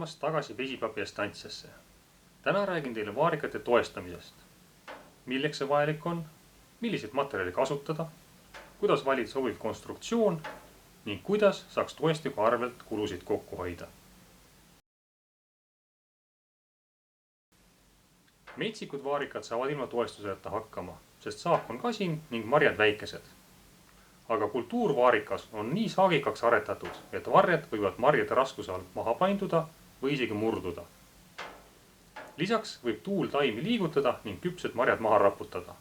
tulemast tagasi Vesipapi estantsiasse. Täna räägin teile vaarikate toestamisest. Milleks see vajalik on, milliseid materjali kasutada, kuidas valida sobiv konstruktsioon ning kuidas saaks toestiku arvelt kulusid kokku hoida. Metsikud vaarikad saavad ilma toestuseta hakkama, sest saak on kasin ning marjad väikesed. Aga kultuurvaarikas on nii saagikaks aretatud, et varjed võivad marjade raskuse alt maha painduda või isegi murduda. Lisaks võib tuul taimi liigutada ning küpsed marjad maha raputada.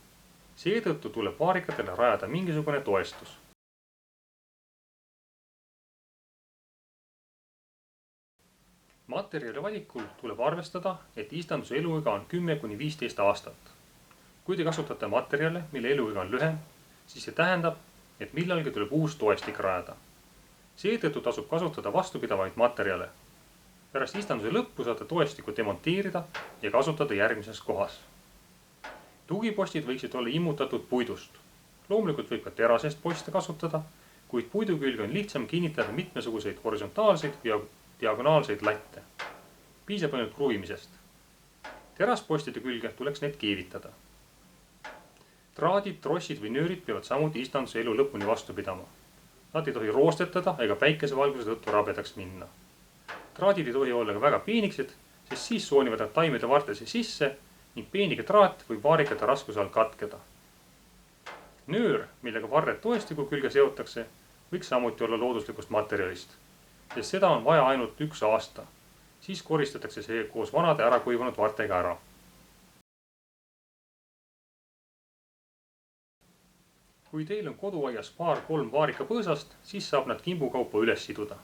Seetõttu tuleb vaarikatele rajada mingisugune toestus. Materjali valikul tuleb arvestada, et istanduse eluiga on 10–15 aastat. Kui te kasutate materjale, mille eluiga on lühem, siis see tähendab, et millalgi tuleb uus toestik rajada. Seetõttu tasub kasutada vastupidavaid materjale. Pärast istanduse lõppu saate toestiku demonteerida ja kasutada järgmises kohas. Tugipostid võiksid olla immutatud puidust. Loomulikult võib ka terasest poste kasutada, kuid puidu külge on lihtsam kinnitada mitmesuguseid horisontaalseid ja diagonaalseid latte. Piisab ainult kruvimisest. Teraspostide külge tuleks need keevitada. Traadid, trossid või nöörid peavad samuti istanduse elu lõpuni vastu pidama. Nad ei tohi roostetada ega päikesevalguse tõttu rabedaks minna. Traadid ei tohi olla ka väga peenikesed, sest siis soonivad nad taimede vartesse sisse ning peenike traat võib vaarikate raskuse all katkeda. Nöör, millega varred toestiku külge seotakse, võiks samuti olla looduslikust materjalist, sest seda on vaja ainult 1 aasta. Siis koristatakse see koos vanade ära kuivanud vartega ära. Kui teil on koduaias 2-3 vaarikapõõsast, siis saab nad kimbukaupa üles siduda.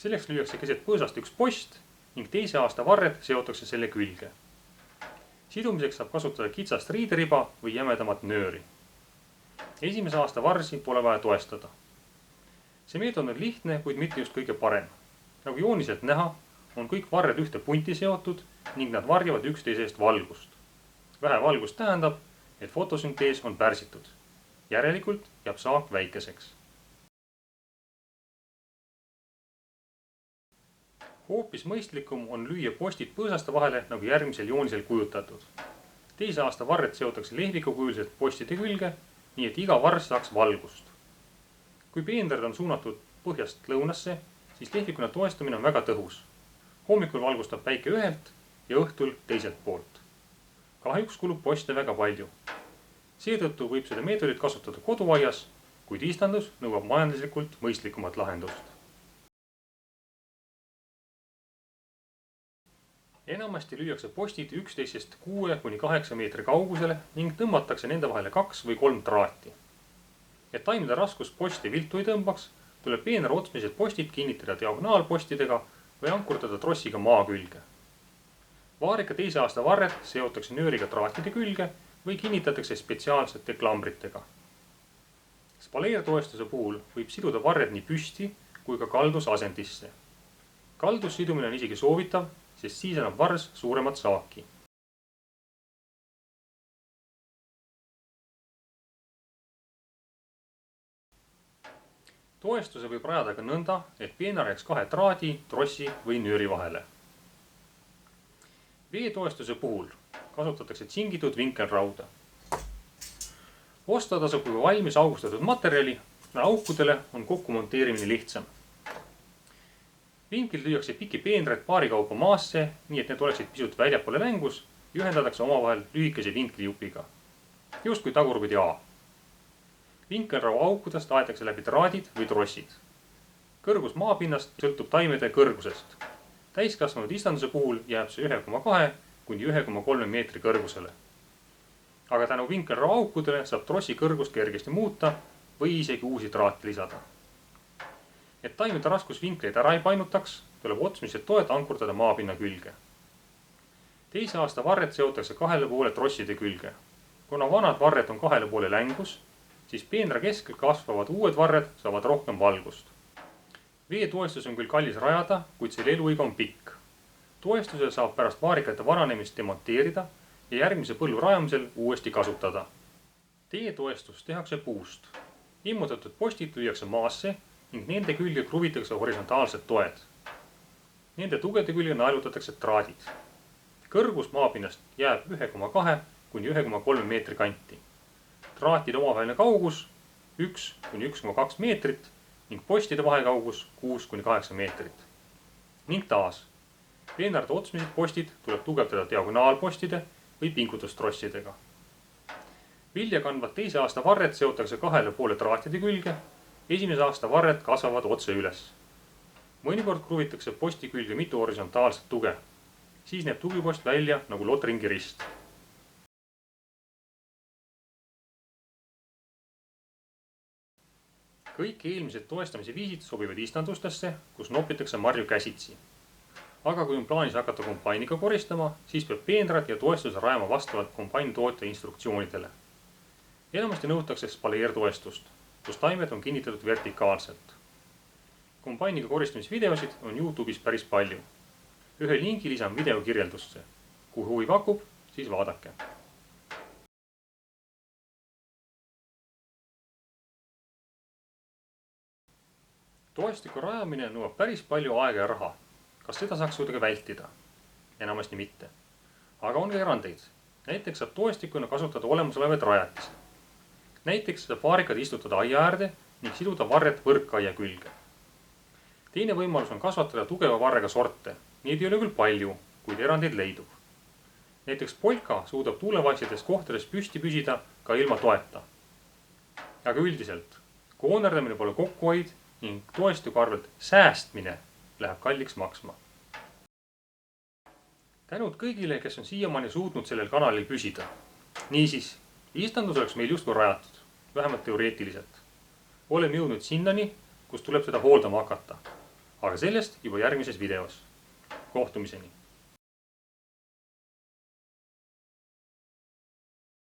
Selleks lüüakse keset põõsast 1 post ning teise aasta varred seotakse selle külge. Sidumiseks saab kasutada kitsast riideriba või jämedamat nööri. Esimese aasta varsi pole vaja toestada. See meetod on lihtne, kuid mitte just kõige parem. Nagu jooniselt näha, on kõik varred ühte punti seotud ning nad varjavad üksteise eest valgust. Vähe valgust tähendab, et fotosüntees on pärsitud. Järelikult jääb saak väikeseks. Hoopis mõistlikum on lüüa postid põõsaste vahele nagu järgmisel joonisel kujutatud. Teise aasta varred seotakse lehvikukujuliselt postide külge, nii et iga vars saaks valgust. Kui peenrad on suunatud põhjast lõunasse, siis lehvikuna toestamine on väga tõhus. Hommikul valgustab päike ühelt ja õhtul teiselt poolt. Kahjuks kulub poste väga palju. Seetõttu võib seda meetodit kasutada koduaias, kuid istandus nõuab majanduslikult mõistlikumat lahendust. Enamasti lüüakse postid üksteisest 6–8 meetri kaugusele ning tõmmatakse nende vahele 2 või 3 traati. Et taimede raskus posti viltu ei tõmbaks, tuleb peenra otsmised postid kinnitada diagonaalpostidega või ankurdada trossiga maa külge. Vaarika teise aasta varred seotakse nööriga traatide külge või kinnitatakse spetsiaalsete klambritega. Spaleertoestuse puhul võib siduda varred nii püsti kui ka kaldusasendisse. Kaldussidumine on isegi soovitav, sest siis annab vars suuremat saaki. Toestuse võib rajada ka nõnda, et peenar jääks 2 traadi, trossi või nööri vahele. Veetoestuse puhul kasutatakse tsingitud vinkelrauda. Osta tasub juba valmis augustatud materjali, aukudele on kokku monteerimine lihtsam. Vinklid lüüakse piki peenraid paari kaupa maasse, nii et need oleksid pisut väljapoole mängus ja ühendatakse omavahel lühikese vinklijupiga. Just kui tagurpidi A. Vinkelraua aukudest aetakse läbi traadid või trossid. Kõrgus maapinnast sõltub taimede kõrgusest. Täiskasvanud istanduse puhul jääb see 1,2–1,3 meetri kõrgusele. Aga tänu vinkelraua aukudele saab trossi kõrgust kergesti muuta või isegi uusi traate lisada. Et taimede raskusvinkleid ära ei painutaks, tuleb otsmised toed ankurdada maapinna külge. Teise aasta varred seotakse 2 poole trosside külge. Kuna vanad varred on 2 poole längus, siis peenra keskel kasvavad uued varred saavad rohkem valgust. Veetoestus on küll kallis rajada, kuid selle eluiga on pikk. Toestuse saab pärast vaarikate vananemist demonteerida ja järgmise põllu rajamisel uuesti kasutada. Teetoestus tehakse puust. Immutatud postid lüüakse maasse ning nende külge kruvitakse horisontaalsed toed. Nende tugede külge naelutatakse traadid. Kõrgus maapinnast jääb 1,2 kuni 1,3 meetri kanti. Traatide omavaheline kaugus 1 kuni 1,2 meetrit ning postide vahekaugus 6 kuni 8 meetrit. Ning taas, peenrate otsmised postid tuleb tugevdada diagonaalpostide või pingutustrossidega. Vilja kandvad teise aasta varred seotakse 2,5 traatide külge, esimese aasta varred kasvavad otse üles. Mõnikord kruvitakse posti külge mitu horisontaalset tuge. Siis näeb tugipost välja nagu lotringi rist. Kõik eelmised toestamise viisid sobivad istandustesse, kus nopitakse marju käsitsi. Aga kui on plaanis hakata kombainiga koristama, siis peab peenrad ja toestuse rajama vastavalt kombaintootja instruktsioonidele. Enamasti nõutakse spaleertoestust, kus taimed on kinnitatud vertikaalselt. Kombainiga koristamisvideosid on YouTube'is päris palju. Ühe lingi lisan video kirjeldusse. Kui huvi pakub, siis vaadake. Toestiku rajamine nõuab päris palju aega ja raha. Kas seda saaks kuidagi vältida? Enamasti mitte. Aga on ka erandeid. Näiteks saab toestikuna kasutada olemasolevaid rajatisi. Näiteks saab vaarikad istutada aia äärde ning siduda varret võrkaia külge. Teine võimalus on kasvatada tugeva varrega sorte. Neid ei ole küll palju, kuid erandeid leidub. Näiteks polka suudab tuulevaisedes kohtades püsti püsida ka ilma toeta. Aga üldiselt, koonerdamine pole kokkuhoid ning toestiku arvelt säästmine läheb kalliks maksma. Tänud kõigile, kes on siiamaani suutnud sellel kanalil püsida. Niisiis, istandus oleks meil justkui rajatud, vähemalt teoreetiliselt. Oleme jõudnud sinnani, kus tuleb seda hooldama hakata. Aga sellest juba järgmises videos. Kohtumiseni!